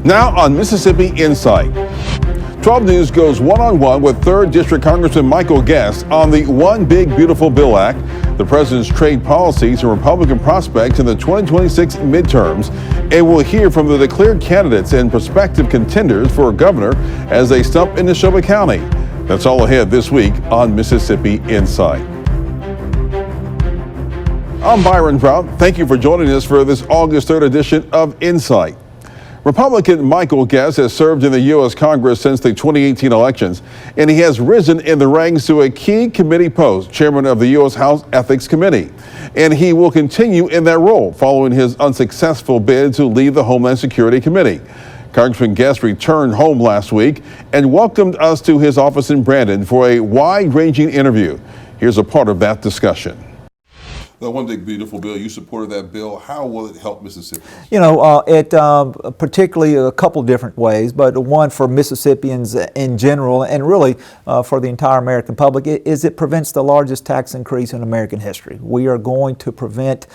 Now on Mississippi Insight. 12 News goes one-on-one with 3rd District Congressman Michael Guest on the One Big Beautiful Bill Act, the president's trade policies and Republican prospects in the 2026 midterms, and we'll hear from the declared candidates and prospective contenders for governor as they stump in Neshoba County. That's all ahead this week on Mississippi Insight. I'm Byron Brown. Thank you for joining us for this August 3rd edition of Insight. Republican Michael Guest has served in the U.S. Congress since the 2018 elections, and he has risen in the ranks to a key committee post, chairman of the U.S. House Ethics Committee. And he will continue in that role following his unsuccessful bid to leave the Homeland Security Committee. Congressman Guest returned home last week and welcomed us to his office in Brandon for a wide-ranging interview. Here's a part of that discussion. The One Big Beautiful Bill, you supported that bill. How will it help Mississippi? It particularly a couple different ways, but one for Mississippians in general and really for the entire American public is it prevents the largest tax increase in American history. We are going to prevent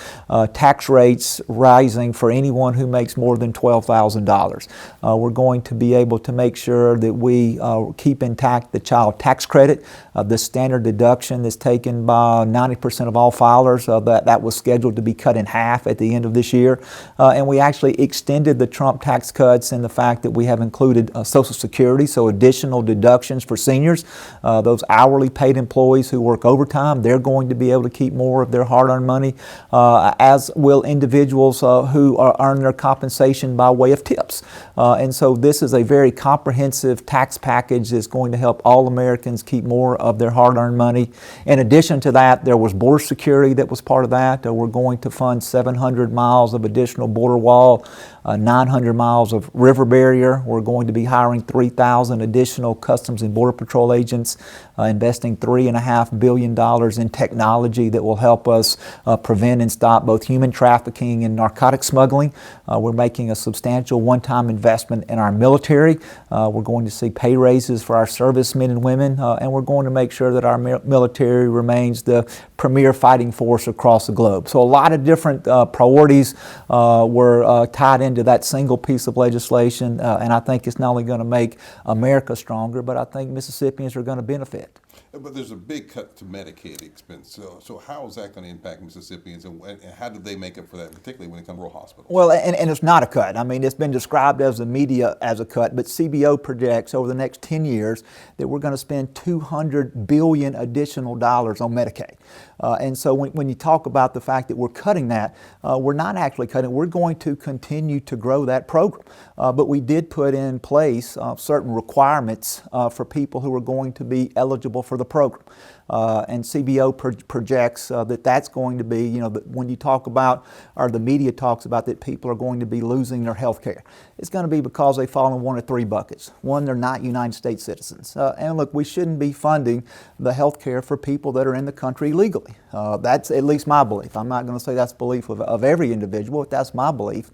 tax rates rising for anyone who makes more than $12,000. We're going to be able to make sure that we keep intact the child tax credit, the standard deduction that's taken by 90% of all filers. That was scheduled to be cut in half at the end of this year. And we actually extended the Trump tax cuts and the fact that we have included Social Security, so additional deductions for seniors. Those hourly paid employees who work overtime, they're going to be able to keep more of their hard-earned money, as will individuals who earn their compensation by way of tips. And so this is a very comprehensive tax package that's going to help all Americans keep more of their hard-earned money. In addition to that, there was border security that was part of that. We're going to fund 700 miles of additional border wall, 900 miles of river barrier. We're going to be hiring 3,000 additional Customs and Border Patrol agents, investing $3.5 billion in technology that will help us prevent and stop both human trafficking and narcotic smuggling. We're making a substantial one-time investment in our military. We're going to see pay raises for our servicemen and women, and we're going to make sure that our military remains the premier fighting force across the globe. So a lot of different priorities were tied into that single piece of legislation, and I think it's not only going to make America stronger, but I think Mississippians are going to benefit. But there's a big cut to Medicaid expense. So how is that going to impact Mississippians, and how do they make up for that, particularly when it comes to rural hospitals? Well, and it's not a cut. I mean, it's been described as the media as a cut, but CBO projects over the next 10 years that we're going to spend $200 billion additional dollars on Medicaid. And so when you talk about the fact that we're cutting that, we're not actually cutting it. We're going to continue to grow that program. But we did put in place certain requirements for people who are going to be eligible for the program. And CBO projects that that's going to be, when you talk about, or the media talks about that people are going to be losing their health care. It's going to be because they fall in one of three buckets. One, they're not United States citizens. And look, we shouldn't be funding the health care for people that are in the country legally. That's at least my belief. I'm not going to say that's the belief of every individual, but that's my belief.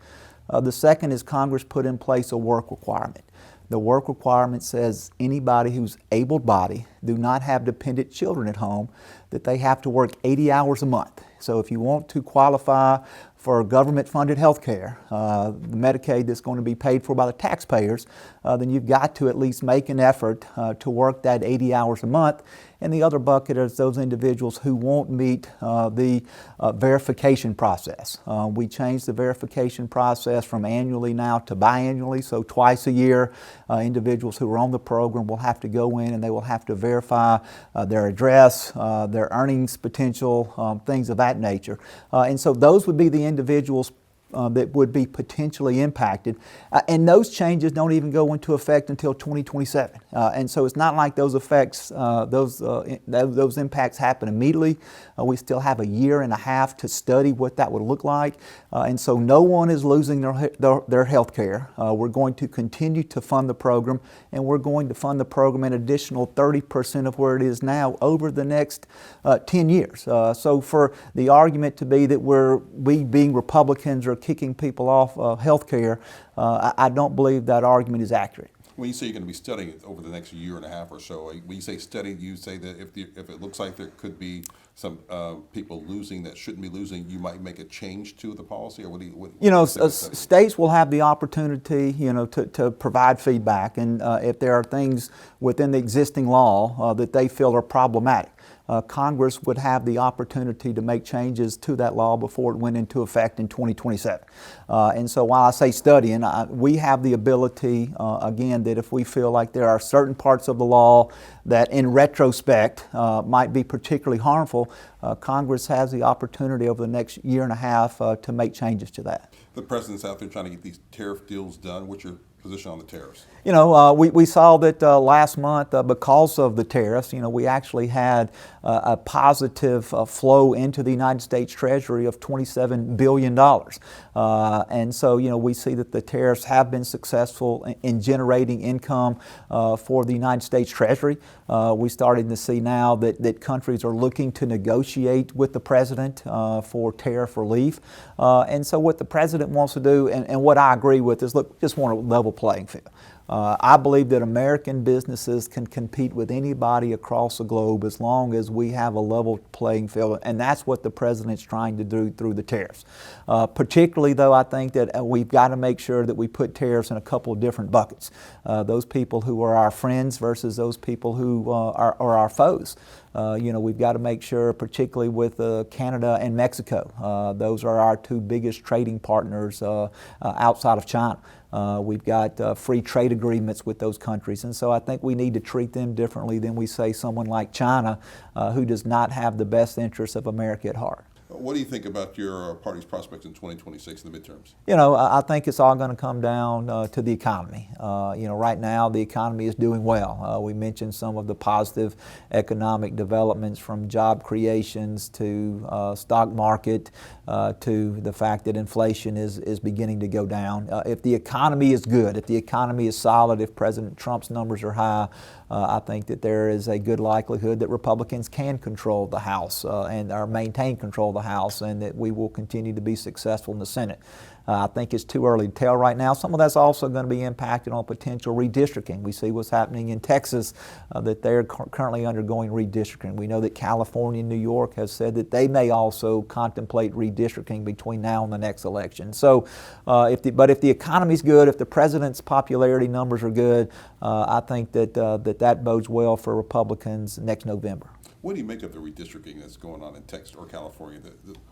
The second is Congress put in place a work requirement. The work requirement says anybody who's able-bodied, do not have dependent children at home, that they have to work 80 hours a month. So if you want to qualify for government-funded health care, Medicaid that's going to be paid for by the taxpayers, then you've got to at least make an effort to work that 80 hours a month. And the other bucket is those individuals who won't meet the verification process. We changed the verification process from annually now to biannually, so twice a year individuals who are on the program will have to go in and they will have to verify their address, their earnings potential, things of that nature. And so those would be the individuals that would be potentially impacted. And those changes don't even go into effect until 2027. And so it's not like those effects, those impacts happen immediately. We still have a year and a half to study what that would look like. And so no one is losing their health care. We're going to continue to fund the program, and we're going to fund the program an additional 30% of where it is now over the next 10 years. So for the argument to be that we being Republicans are kicking people off health care, I don't believe that argument is accurate. When you say you're going to be studying it over the next year and a half or so, when you say study, you say that if it looks like there could be some people losing that shouldn't be losing, you might make a change to the policy, or what do you? States will have the opportunity, to provide feedback, and if there are things within the existing law that they feel are problematic. Congress would have the opportunity to make changes to that law before it went into effect in 2027. And so while I say studying, we have the ability, again, that if we feel like there are certain parts of the law that in retrospect might be particularly harmful, Congress has the opportunity over the next year and a half to make changes to that. The president's out there trying to get these tariff deals done. What's your position on the tariffs? We saw that last month, because of the tariffs, we actually had a positive flow into the United States Treasury of $27 billion. And so, we see that the tariffs have been successful in generating income for the United States Treasury. We're starting to see now that countries are looking to negotiate with the president for tariff relief. And so what the president wants to do, and what I agree with, is look, just want a level playing field. I believe that American businesses can compete with anybody across the globe as long as we have a level playing field, and that's what the president's trying to do through the tariffs. Particularly, though, I think that we've got to make sure that we put tariffs in a couple of different buckets. Those people who are our friends versus those people who are our foes. We've got to make sure, particularly with Canada and Mexico, those are our two biggest trading partners outside of China. We've got free trade agreements with those countries, and so I think we need to treat them differently than we say someone like China, who does not have the best interests of America at heart. What do you think about your party's prospects in 2026 in the midterms? I think it's all going to come down to the economy. Right now the economy is doing well. We mentioned some of the positive economic developments, from job creations to stock market to the fact that inflation is beginning to go down. If the economy is good, if the economy is solid, if President Trump's numbers are high, I think that there is a good likelihood that Republicans can control the House or maintain control of the House, and that we will continue to be successful in the Senate. I think it's too early to tell right now. Some of that's also going to be impacted on potential redistricting. We see what's happening in Texas, that they're currently undergoing redistricting. We know that California and New York have said that they may also contemplate redistricting between now and the next election. So, if the economy's good, if the president's popularity numbers are good, I think that bodes well for Republicans next November. What do you make of the redistricting that's going on in Texas or California,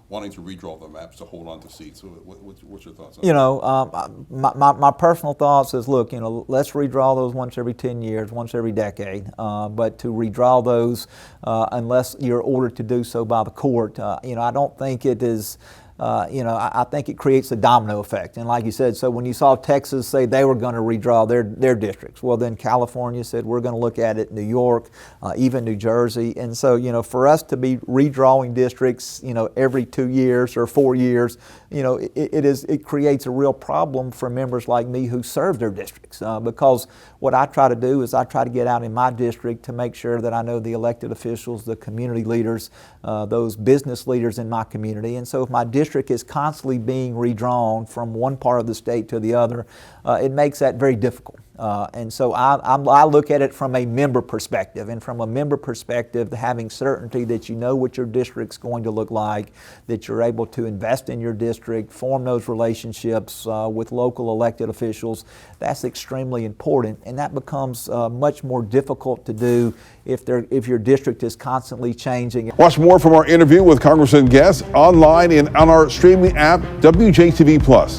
wanting to redraw the maps to hold on to seats? What's your thoughts on that? My personal thoughts is, look, let's redraw those once every 10 years, once every decade. But to redraw those, unless you're ordered to do so by the court, I don't think it is. I think it creates a domino effect. And like you said, so when you saw Texas say they were going to redraw their districts, well, then California said we're going to look at it, New York, even New Jersey. And so, for us to be redrawing districts, every 2 years or 4 years, it creates a real problem for members like me who serve their districts. Because what I try to do is I try to get out in my district to make sure that I know the elected officials, the community leaders, those business leaders in my community. And so if my district is constantly being redrawn from one part of the state to the other, it makes that very difficult. And so I look at it from a member perspective, and from a member perspective, having certainty that you know what your district's going to look like, that you're able to invest in your district, form those relationships with local elected officials, that's extremely important, and that becomes much more difficult to do if your district is constantly changing. Watch more from our interview with Congressman Guest online and on our streaming app, WJTV Plus.